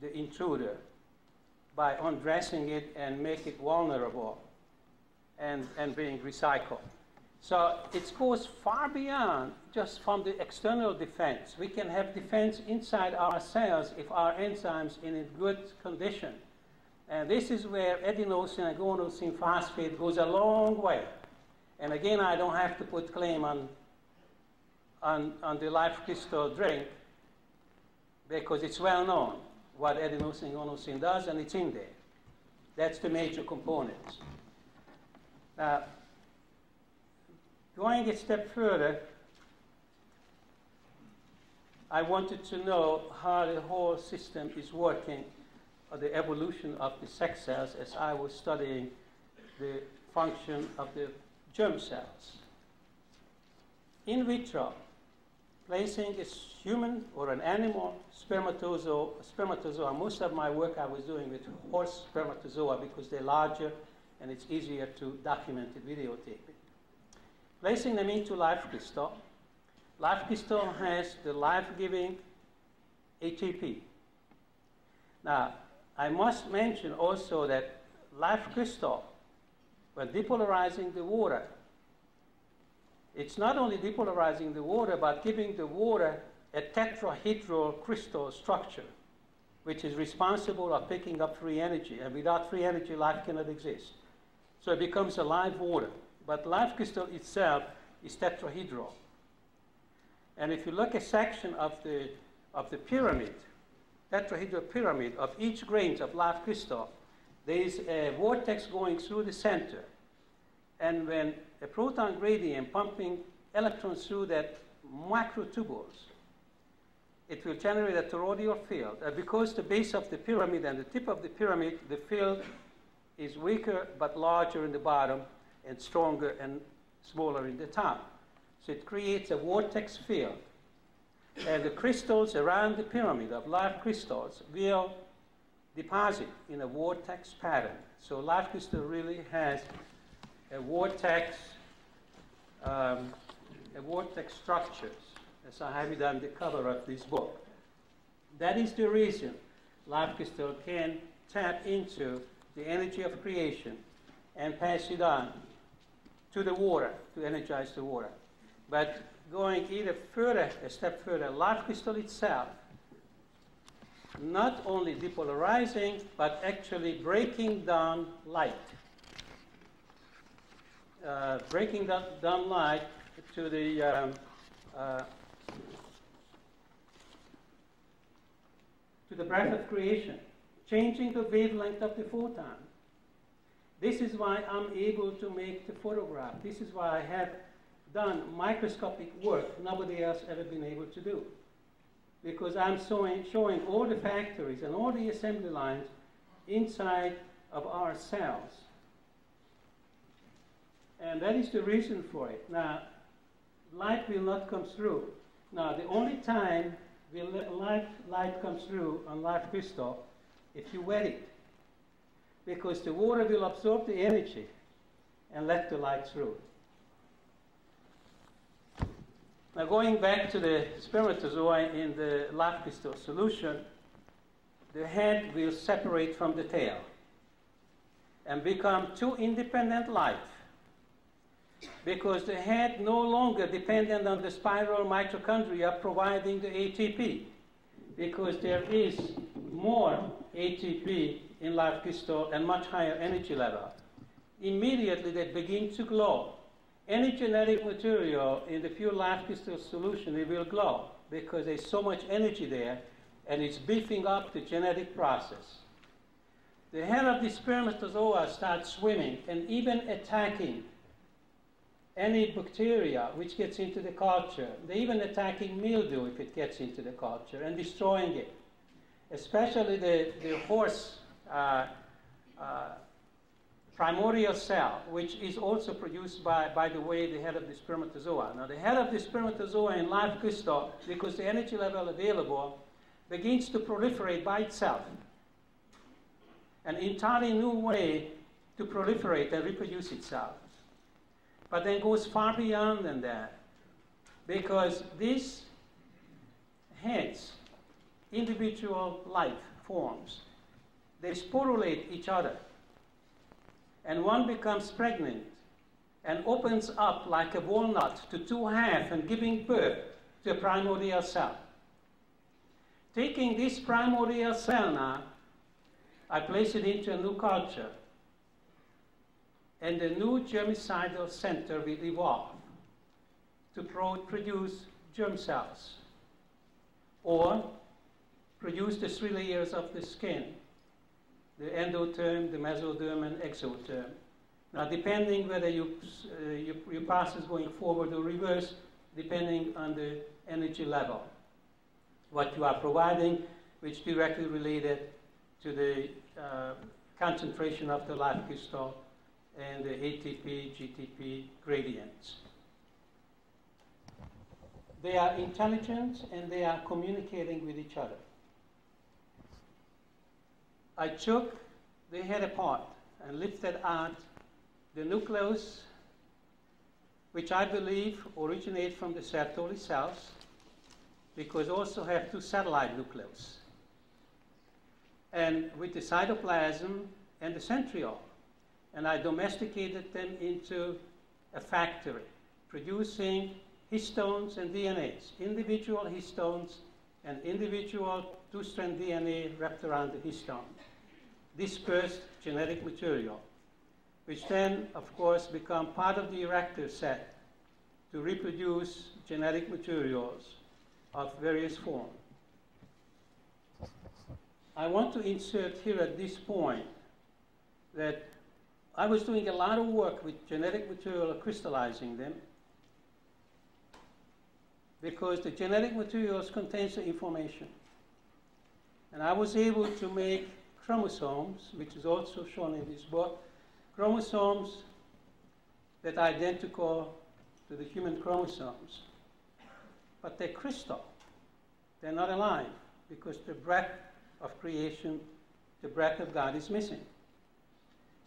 the intruder by undressing it and make it vulnerable and being recycled. So it goes far beyond just from the external defense. We can have defense inside our cells if our enzymes are in good condition. And this is where adenosine and guanosine phosphate goes a long way. And again, I don't have to put claim on the Life Crystal drink because it's well known what adenosine and guanosine does, and it's in there. That's the major components. Now, going a step further, I wanted to know how the whole system is working, or the evolution of the sex cells as I was studying the function of the germ cells. In vitro, placing a human or an animal spermatozoa, most of my work I was doing with horse spermatozoa because they're larger and it's easier to document it, videotape it. Placing them into Life Crystal. Life Crystal has the life-giving ATP. Now, I must mention also that Life Crystal, when depolarizing the water, it's not only depolarizing the water, but giving the water a tetrahedral crystal structure, which is responsible for picking up free energy. And without free energy, life cannot exist. So it becomes a live water. But Life Crystal itself is tetrahedral. And if you look at a section of the pyramid, tetrahedral pyramid of each grain of Life Crystal, there is a vortex going through the center. And when a proton gradient pumping electrons through that microtubules, it will generate a toroidal field. And because the base of the pyramid and the tip of the pyramid, the field is weaker but larger in the bottom and stronger and smaller in the top. So it creates a vortex field. And the crystals around the pyramid of Life Crystals will deposit in a vortex pattern. So Life Crystal really has a vortex structures, as I have it on the cover of this book. That is the reason Life Crystal can tap into the energy of creation and pass it on to the water, to energize the water. But going either further, a step further, Life Crystal itself, not only depolarizing, but actually breaking down light. Breaking down light to the breath of creation, changing the wavelength of the photon. This is why I'm able to make the photograph. This is why I have done microscopic work nobody else ever been able to do. Because I'm showing all the factories and all the assembly lines inside of our cells. And that is the reason for it. Now, light will not come through. Now, the only time light comes through on Life Crystal if you wet it. Because the water will absorb the energy and let the light through. Now, going back to the spermatozoa in the Life Crystal solution, the head will separate from the tail and become two independent life. Because the head no longer dependent on the spiral mitochondria providing the ATP. Because there is more ATP in Life Crystal and much higher energy level. Immediately they begin to glow. Any genetic material in the pure Life Crystal solution, it will glow because there's so much energy there and it's beefing up the genetic process. The head of the spermatozoa starts swimming and even attacking any bacteria which gets into the culture. They're even attacking mildew if it gets into the culture and destroying it. Especially the horse primordial cell, which is also produced by the way, the head of the spermatozoa. Now, the head of the spermatozoa in Life Crystal, because the energy level available, begins to proliferate by itself. An entirely new way to proliferate and reproduce itself. But then goes far beyond than that, because these heads, individual life forms. They sporulate each other. And one becomes pregnant and opens up like a walnut to two halves and giving birth to a primordial cell. Taking this primordial cell now, I place it into a new culture, and the new germicidal center will evolve to produce germ cells, or produce the 3 layers of the skin, the endotherm, the mesoderm, and exotherm. Now, depending whether your process is going forward or reverse, depending on the energy level, what you are providing, which directly related to the concentration of the life crystal and the ATP, GTP gradients. They are intelligent and they are communicating with each other. I took the head apart and lifted out the nucleus, which I believe originate from the Sertoli cells, because also have 2 satellite nucleus, and with the cytoplasm and the centriole. And I domesticated them into a factory, producing histones and DNAs, individual histones and individual 2-strand DNA wrapped around the histone, dispersed genetic material, which then, of course, become part of the erector set to reproduce genetic materials of various forms. I want to insert here at this point that I was doing a lot of work with genetic material, crystallizing them, because the genetic materials contain the information. And I was able to make chromosomes, which is also shown in this book, chromosomes that are identical to the human chromosomes. But they're crystal. They're not alive, because the breath of creation, the breath of God is missing.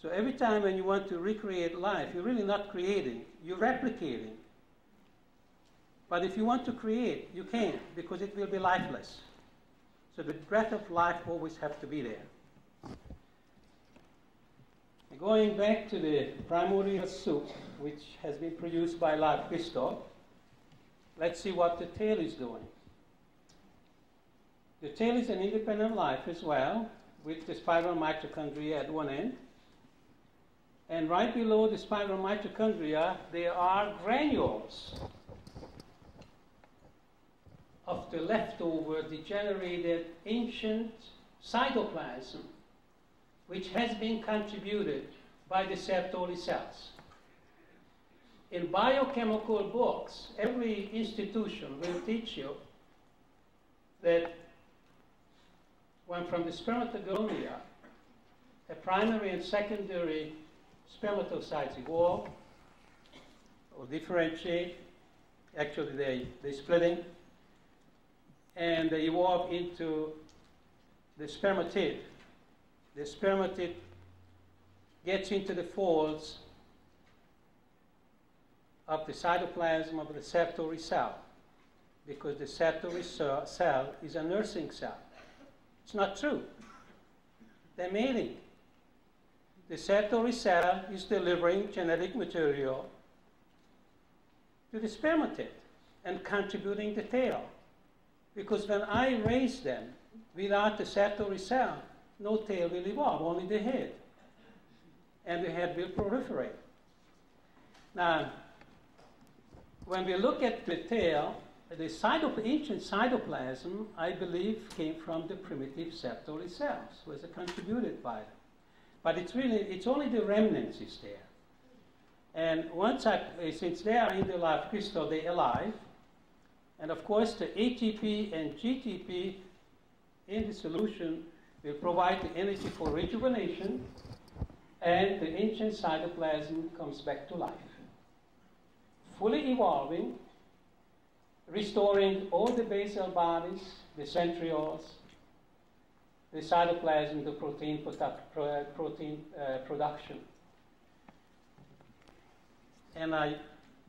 So every time when you want to recreate life, you're really not creating, you're replicating. But if you want to create, you can't, because it will be lifeless. So the breath of life always has to be there. Going back to the primordial soup, which has been produced by live crystal, let's see what the tail is doing. The tail is an independent life as well, with the spiral mitochondria at one end. And right below the spiral mitochondria, there are granules of the leftover degenerated ancient cytoplasm, which has been contributed by the Sertoli cells. In biochemical books, every institution will teach you that when from the spermatogonia, a primary and secondary spermatocytes evolve or differentiate. Actually, they're splitting, and they evolve into the spermatid. The spermatid gets into the folds of the cytoplasm of the Sertoli cell, because the Sertoli cell is a nursing cell. It's not true. They're mating. The Sertoli cell is delivering genetic material to the spermatid and contributing the tail. Because when I raise them without the Sertoli cell, no tail will evolve, only the head. And the head will proliferate. Now, when we look at the tail, the ancient cytoplasm, I believe, came from the primitive Sertoli cells, was contributed by them. But it's only the remnants is there. And since they are in the live crystal, they're alive. And of course, the ATP and GTP in the solution will provide the energy for rejuvenation, and the ancient cytoplasm comes back to life. Fully evolving, restoring all the basal bodies, the centrioles, the cytoplasm, the protein production. And I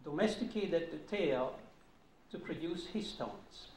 domesticated the tail to produce histones.